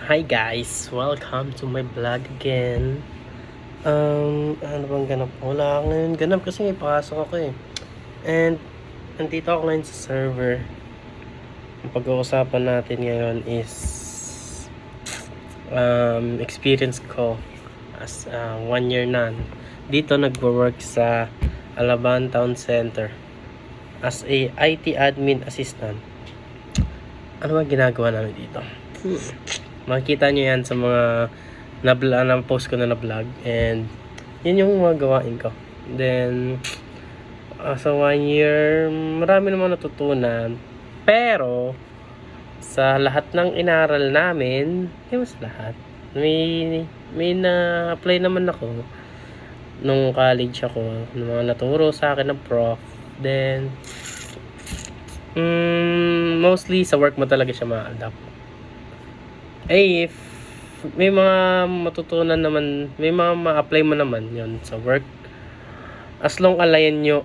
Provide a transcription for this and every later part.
Hi guys! Welcome to my vlog again. Ano bang ganap? Wala ako ngayon ganap kasi may pasok ako eh. And, nandito ako ngayon sa server. Ang pag-uusapan natin ngayon is experience ko as 1 year na. Dito nagwo-work sa Alaban Town Center as a IT admin assistant. Ano ba ginagawa namin dito? Makikita nyo yan sa mga na-post ko na vlog, and yun yung mga gawain ko. Then sa 1 year marami naman natutunan, pero sa lahat ng inaral namin, sa lahat may na-apply naman ako nung college ako, ng mga naturo sa akin ng prof. Then mostly sa work mo talaga siya ma-adapt. If may mga matutunan naman, may mga ma-apply mo naman yon sa work, as long align yung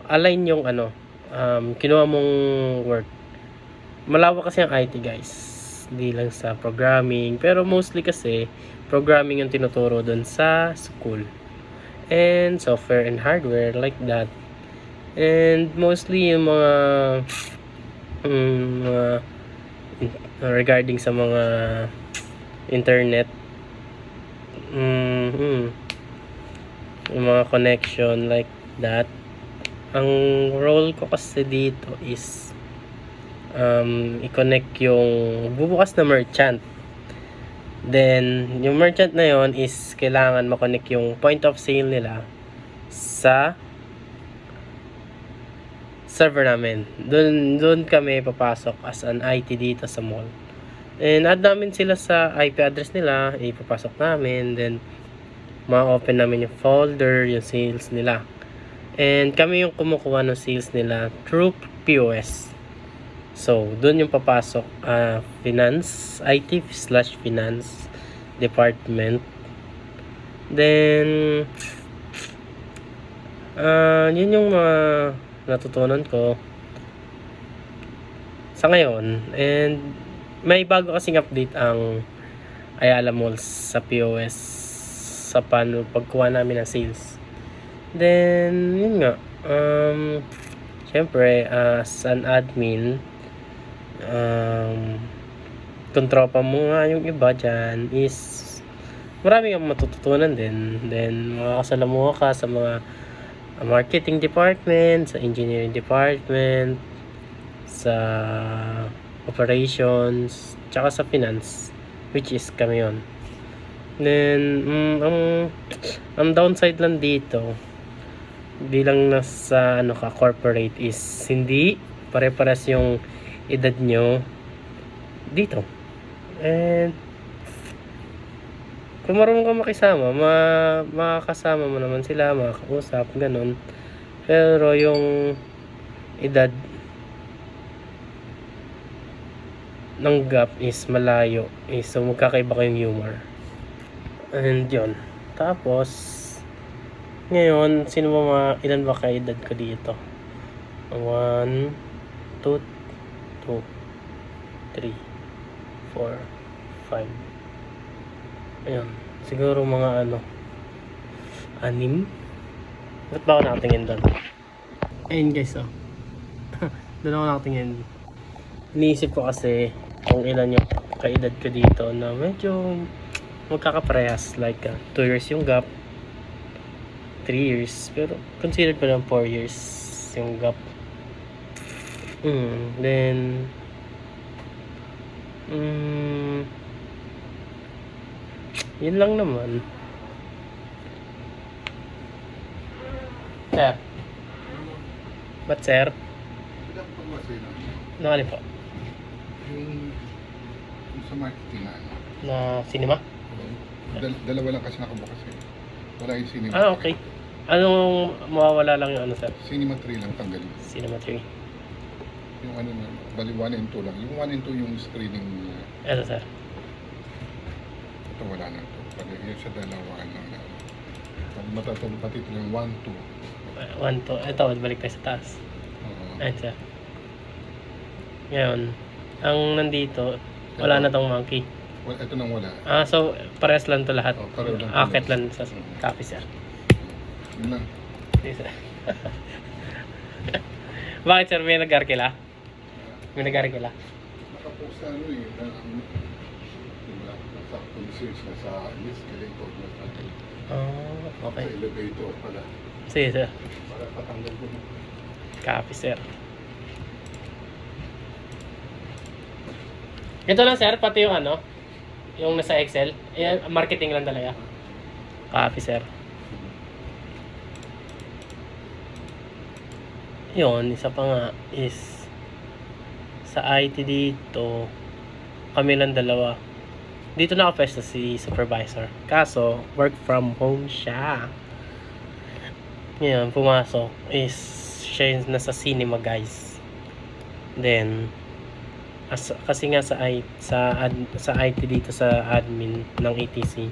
kinuha mong work. Malawak kasi ang IT guys, hindi lang sa programming, pero mostly kasi programming yung tinuturo dun sa school, and software and hardware like that. And mostly yung mga regarding sa mga internet, yung mga connection like that. Ang role ko kasi dito is i-connect yung bubukas na merchant. Then yung merchant na yon is kailangan ma-connect yung point of sale nila sa server namin. Doon kami papasok as an IT dito sa mall. And add namin sila sa IP address nila, ipapasok namin, then ma-open namin yung folder, yung sales nila. And kami yung kumukuha ng sales nila through POS. So, doon yung papasok finance, IT/finance department. Then yun yung mga natutunan ko sa ngayon. And may bago kasing update ang Ayala Malls sa POS sa paano pagkuha namin ng sales. Then yun nga, syempre as an admin, kung tropa mo nga yung iba dyan, is marami kang matututunan din. Then makakasalamuha ka sa mga marketing department, sa engineering department, sa operations, tsaka sa finance, which is kami yun. Then ang downside lang dito, bilang nasa corporate, is hindi pare-pares yung edad nyo dito. And kung marunong ka makisama, makakasama mo naman sila, makakausap, ganun. Pero yung edad ng gap is malayo, so magkakaiba kayong humor. And yun, tapos ngayon, sino ba ilan ba kaedad ko dito? 1, 2, 2, 3, 4, 5. Ayun, siguro mga 6. Ba't ba ako nakatingin doon? Ayun guys, doon ako nakatingin. Iniisip ko kasi kung ilan yung kaedad ko dito na medyo magkakaparehas, like 2 years yung gap, 3 years, pero considered pa lang 4 years yung gap. Then yun lang naman. Sir, ba't sir? Nakali po Yung sa marketing na cinema? Dalawa lang kasi nakabukas eh. Wala yung cinema. Okay. Anong mawawala lang yung sir? Cinema 3 lang tanggalin. Cinema 3. Yung na, bali 1 and 2 lang. Yung 1 and 2 yung screening. Ito sir. Ito wala na ito. Pag yun sa dalawa na. Pag matatalo pati ito yung 1, 2. 1, 2. Ito, balik tayo sa taas. Ayun sir. Ngayon, ang nandito, wala na tong monkey. Ito nang wala. So parehas lang to lahat. Oh, pareho lang to. Akit lang sa copy, sir. Yun lang. Sige, sir. Bakit, sir? May nag-arkila? May nag-arkila? Nakapost sa ano eh. Diba? Nasa concierge na sa escalator na sa Okay. elevator pala. Sige, sir. Para patanggal ko na. Copy, sir. Ito lang, sir. Pati yung ano, yung nasa Excel. Marketing lang talaga. Copy, sir. Yun, isa pa nga is sa IT dito, kami lang dalawa. Dito nakapwesto si supervisor. Kaso, work from home siya. Ngayon, pumasok is siya yung nasa cinema, guys. Then, kasi nga sa IT dito sa admin ng ATC,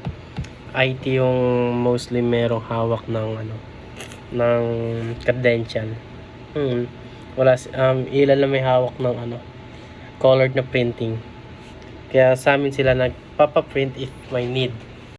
IT yung mostly merong hawak ng ng credential. Wala ilan lang may hawak ng colored na printing. Kaya sa amin sila nagpapa-print if may need.